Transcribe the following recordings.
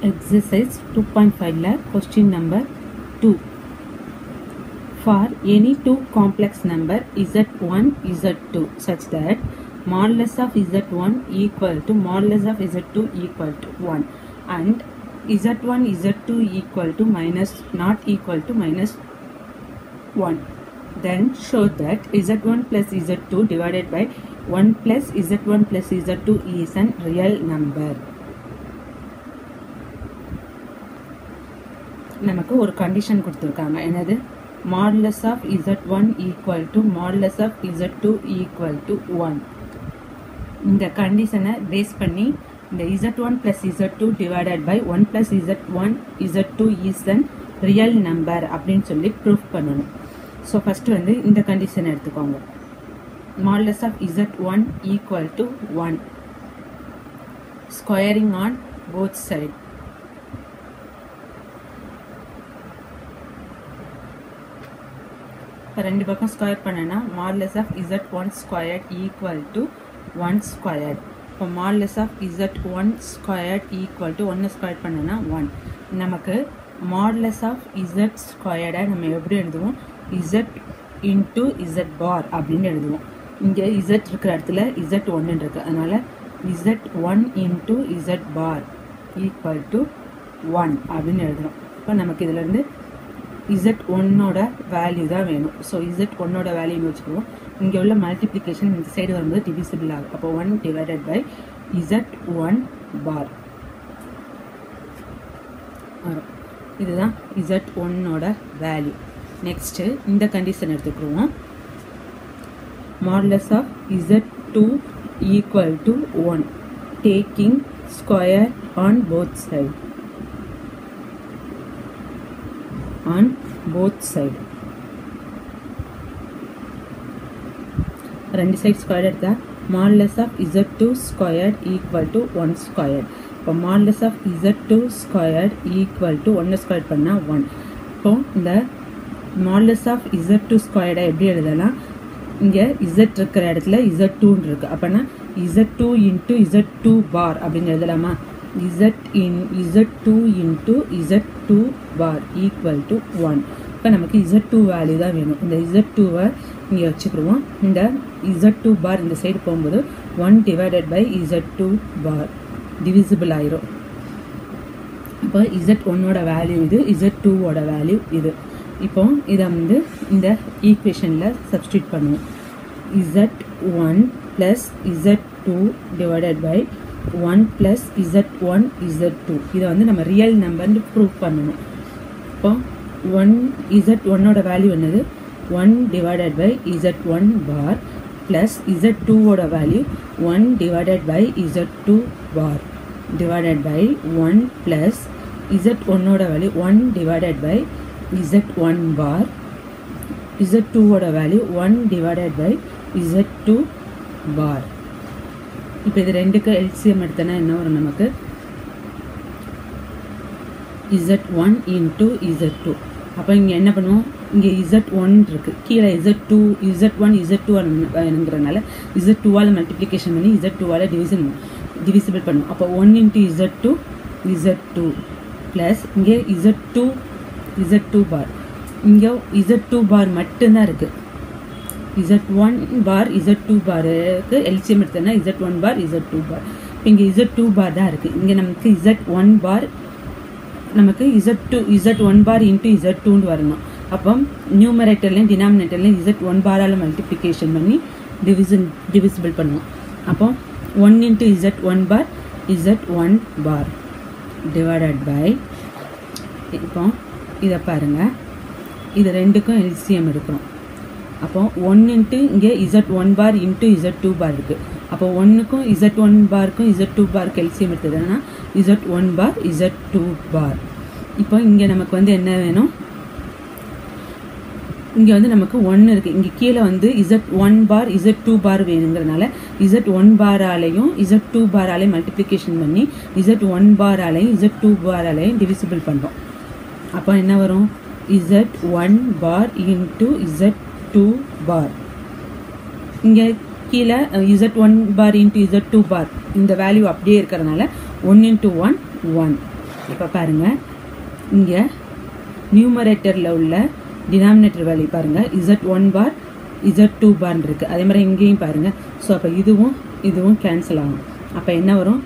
Exercise 2.5 question number 2. For any two complex number z1, z2 such that modulus of z1 equal to modulus of z2 equal to 1 and z1, z2 equal to not equal to minus 1. Then show that z1 plus z2 divided by 1 plus z1 plus z2 is an real number. நமக்கு ஒரு condition கொடுத்திருக்காங்க. என்னது? modulus of z1 equal to modulus of z2 equal to 1. இந்த கண்டிஷனை base பண்ணி இந்த z1 plus z2 divided by 1 plus z1 z2 is an real number அப்படின்னு சொல்லி ப்ரூஃப் பண்ணணும். ஸோ ஃபர்ஸ்ட் வந்து இந்த கண்டிஷனை எடுத்துக்கோங்க. modulus of z1 equal to 1. Squaring on both sides. இப்போ ரெண்டு பக்கம் ஸ்கொயர் பண்ணனா modulus of z1 squared equal to 1 squared. இப்போ modulus of z1 squared equal to 1 squared பண்ணனா 1. நமக்கு modulus of z squared நம்ம எப்படி எழுதுவோம்? z into z bar அப்படின்னு எழுதுவோம். இங்கே z இருக்கிற இடத்துல z1 இருக்கு. அதனால z1 into z bar equal to 1 அப்படின்னு எழுதுறோம். இப்போ நமக்கு இதுல இருந்து z1ஓட வேல்யூ தான் வேணும். ஸோ z1ஓட வேல்யூன்னு வச்சுக்குவோம். இங்கே உள்ள மல்டிப்ளிகேஷன் இந்த சைடு வரும்போது டிவிசிபிள் ஆகும். அப்போ 1 டிவைடட் பை z1 பார் வரும். இதுதான் z1ஓட வேல்யூ. நெக்ஸ்ட்டு இந்த condition எடுத்துக்கிடுவோம். modulus of z2 equal to 1 taking square on both sides. On both side ரெண்டு சைடு ஸ்கொயர் எடுத்தா modulus of z2 squared equal to 1 squared. இப்போ modulus of z2 squared equal to 1 squared பண்ணா 1. இப்போ இந்த modulus of z2 squared எப்படி எழுதலாம்? இங்கே z இருக்கிற இடத்துல z2 இருக்கு. அப்பனா z2 into z2 bar அப்படின்னு எழுதலாமா? z2 into z2 bar equal to 1. இப்போ நமக்கு z2 வேல்யூ தான் வேணும். இந்த z2வை இங்கே வச்சுக்கிடுவோம். இந்த z2 bar இந்த சைடு போகும்போது 1 divided by z2 bar divisible ஆயிரும். இப்போ z1ஓட வேல்யூ இது, z2ஓட வேல்யூ இது. இப்போ இதை வந்து இந்த ஈக்குவேஷனில் சப்ஸ்டியூட் பண்ணுவோம். z1 plus z2 divided by 1 plus z1 z2 இதை வந்து நம்ம ரியல் நம்பர்னு ப்ரூவ் பண்ணணும். இப்போ z1ஓட வேல்யூ என்னது? 1 divided by z1 bar plus z2ஓட value 1 divided by z2 bar divided by 1 plus z1ஓட value 1 divided by z1 bar z2ஓட value 1 divided by z2 bar. இப்போ இது ரெண்டுக்கு எல்சிஎம் எடுத்தனா என்ன வரும்? நமக்கு z1 into z2. அப்போ இங்கே என்ன பண்ணுவோம்? இங்கே z1 இருக்கு, கீழே z1 z2 வேணுங்கிறனால z2ஆல் மல்டிப்ளிகேஷன் பண்ணி z2ஆல் டிவிசிபிள் பண்ணுவோம். அப்போ 1 into z2 ப்ளஸ் இங்கே z2 பார். இங்கே z2 பார் மட்டும்தான் இருக்கு. z1 பார் z2 பாருக்கு எல்சிஎம் எடுத்தோம்னா z1 பார் z2 பார். இங்கே z2 பார் தான் இருக்குது. இங்கே நமக்கு z1 பார் நமக்கு z1 பார் இன்ட்டு z2 வரணும். அப்போ நியூமரேட்டர்லையும் டினாமினேட்டர்லையும் z1 பாரால் மல்டிப்ளிகேஷன் பண்ணி டிவிசிபிள் பண்ணுவோம். அப்போ 1 into z1 bar divided by, இப்போ இதை பாருங்கள், இது ரெண்டுக்கும் எல்சிஎம் எடுக்கிறோம். அப்போ 1 இன்ட்டு இங்கே z1 பார் இன்ட்டு z2 பார் இருக்குது. அப்போ 1க்கும் z1 பாருக்கும் z2 பாருக்கு எல்சிஎம் எடுத்ததுன்னா z1 பார் z2 பார். இப்போ இங்கே நமக்கு வந்து என்ன வேணும்? இங்கே வந்து நமக்கு 1 இருக்குது. இங்கே கீழே வந்து z1 பார் z2 பார் வேணுங்கிறதுனால z1 பாராலையும் z2 பாராலையும் மல்டிப்ளிகேஷன் பண்ணி z1 பாராலையும் z2 பாராலையும் டிவிசிபிள் பண்ணுறோம். அப்போ என்ன வரும்? z1 பார் இன்ட்டு z2 பார். இங்கே கீழே z1 பார் இன்ட்டு z2 பார் இந்த வேல்யூ அப்படியே இருக்கிறதுனால 1 into 1 1. இப்போ பாருங்கள், இங்கே நியூமரேட்டரில் உள்ள டினாமினேட்டர் வேல்யூ பாருங்கள், Z1 பார் Z2 பார்னு இருக்குது. அதே மாதிரி இங்கேயும் பாருங்கள். ஸோ அப்போ இதுவும் கேன்சல் ஆகும். அப்போ என்ன வரும்?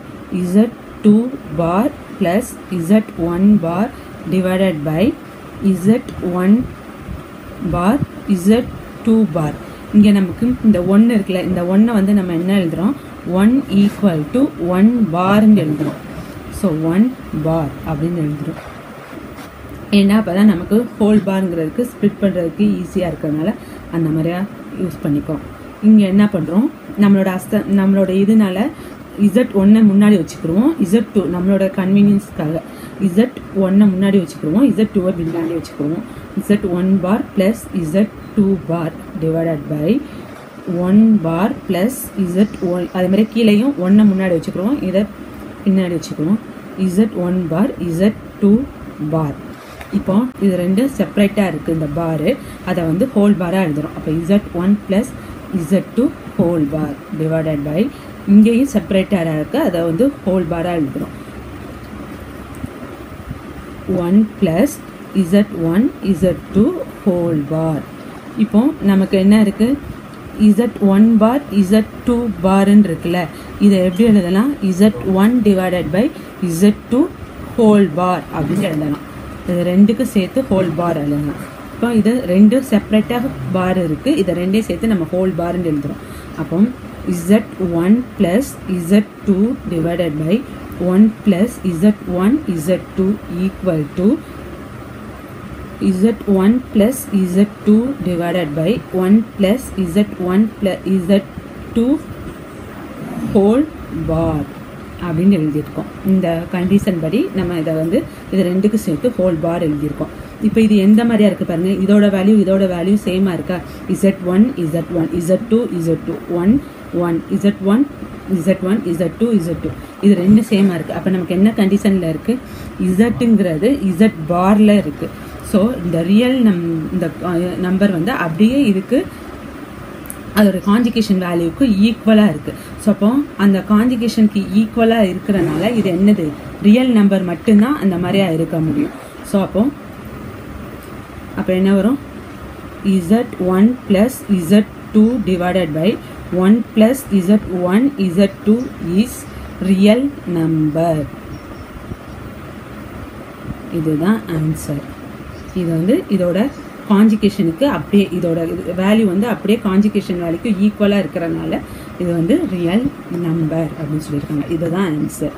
Z2 bar plus Z1 bar divided by Z1 bar Z2 bar. இங்கே நமக்கு இந்த 1 இருக்குல்ல, இந்த 1 வந்து நம்ம என்ன எழுதுகிறோம்? 1 ஈக்குவல் டு 1 பார்ன்னு எழுதுகிறோம். ஸோ 1 பார் அப்படின்னு எழுதுகிறோம். ஏன்னா அப்போ தான் நமக்கு ஹோல் பார்ங்கிறதுக்கு ஸ்ப்ளிட் பண்ணுறதுக்கு ஈஸியாக இருக்கிறதுனால அந்த மாதிரியா யூஸ் பண்ணிப்போம். இங்கே என்ன பண்ணுறோம்? நம்மளோட இதனால Z1 முன்னாடி வச்சுக்கிடுவோம், Z2 நம்மளோட கன்வீனியன்ஸ்க்காக Z1 முன்னாடி வச்சுக்கிடுவோம், Z2 பின்னாடி வச்சுக்கிடுவோம். Z1 bar plus Z2 bar divided by 1 bar plus Z1. அதே மாதிரி கீழேயும் 1 முன்னாடி வச்சுக்கிடுவோம், இதை பின்னாடி வச்சுக்கிடுவோம். Z1 பார் Z2 பார். இப்போ இது ரெண்டும் செப்பரேட்டாக இருக்குது இந்த பாரு, அதை வந்து ஹோல் பாராக எழுதுகிறோம். அப்போ Z1 plus Z2 whole bar divided by இங்கேயும் செப்பரேட்டாக இருக்குது, அதை வந்து ஹோல் பாராக எழுதுகிறோம். 1 ப்ளஸ் Z1 Z2 ஹோல் பார். இப்போ நமக்கு என்ன இருக்குது? Z1 பார் Z2 பார்ன்னு இருக்குல்ல, இதை எப்படி எழுதலாம்? Z1 divided by Z2 whole bar அப்படின்னு எழுதலாம். இது ரெண்டுக்கும் சேர்த்து ஹோல் பார் எழுதலாம். இப்போ இது ரெண்டு செப்பரேட்டாக பார் இருக்குது, இதை ரெண்டையும் சேர்த்து நம்ம ஹோல் பார்ன்னு எழுதுகிறோம். அப்போ Z1 plus Z2 divided by 1 plus Z1 Z2 equal to Z1 plus Z2 divided by 1 plus Z1 plus Z2 whole bar அப்படின்னு எழுதியிருக்கோம். இந்த கண்டிஷன் படி நம்ம இதை வந்து இது ரெண்டுக்கும் சேர்த்து ஹோல் பார் எழுதியிருக்கோம். இப்போ இது எந்த மாதிரியா இருக்குது பாருங்கள், இதோட வேல்யூ சேமாக இருக்கா? Z1 Z2 Z2 1 1 Z1 Z2 Z2 இது ரெண்டு சேமாக இருக்குது. அப்போ நமக்கு என்ன கண்டிஷனில் இருக்குது? Zங்கிறது Z பாரில் இருக்குது. ஸோ இந்த ரியல் இந்த நம்பர் வந்து அப்படியே இருக்குது, அதோட கான்ஜுகேஷன் வேல்யூக்கு ஈக்குவலாக இருக்குது. ஸோ அப்போ அந்த கான்ஜுகேஷனுக்கு ஈக்குவலாக இருக்கிறனால இது என்னது? ரியல் நம்பர் மட்டும்தான் அந்த மாதிரியா இருக்க முடியும். ஸோ அப்போ என்ன வரும்? Z1 plus Z2 divided by 1 plus Z1 Z2 is real number. இதுதான் ஆன்சர். இது வந்து இதோட கான்ஜுகேஷனுக்கு அப்படியே இதோட வேல்யூ வந்து அப்படியே கான்ஜுகேஷன் வேல்யூக்கு ஈக்குவலாக இருக்கிறனால இது வந்து ரியல் நம்பர் அப்படின்னு சொல்லியிருக்காங்க. இதுதான் ஆன்சர்.